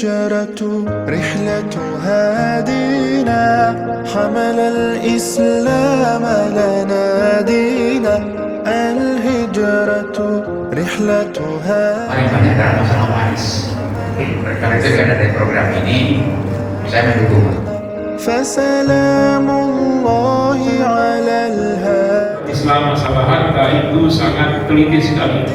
الهجرة رحلة هادينا حمل الإسلام لنا دينا الهجرة رحلة هادينا. Karena itu karena dari program ini saya mendukung. فسلام الله على الهادي. Islam masalah harta itu sangat teliti sekali.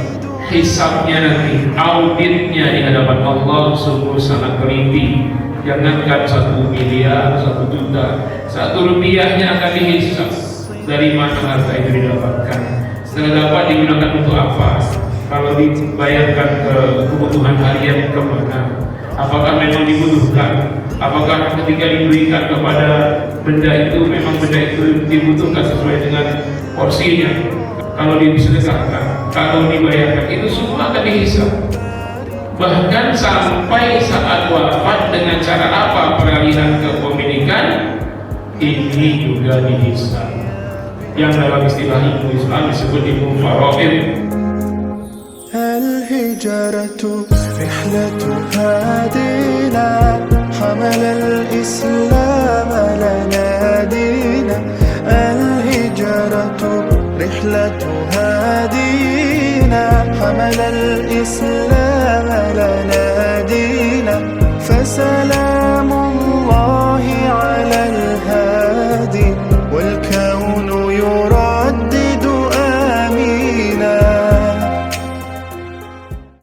Hisabnya nanti, auditnya di hadapan Allah sungguh sangat teliti. Jangankan 1 miliar, 1 juta, 1 rupiahnya akan dihisab. Dari mana harta itu didapatkan? Setelah dapat digunakan untuk apa? Kalau dibayarkan ke kebutuhan harian kemana? Apakah memang dibutuhkan? Apakah ketika diberikan kepada benda itu memang benda itu dibutuhkan sesuai dengan porsinya? Kalau disedekahkan, kalau dibayarkan, itu semua akan dihisab. Bahkan sampai saat wafat dengan cara apa peralihan kepemilikan, ini juga dihisab. Yang dalam istilah ilmu Islam disebut ilmu faraid. الهجرة رحلة هادينا حمل الإسلام لنا دينا الهجرة رحلة هادينا حمل الإسلام لنا دينا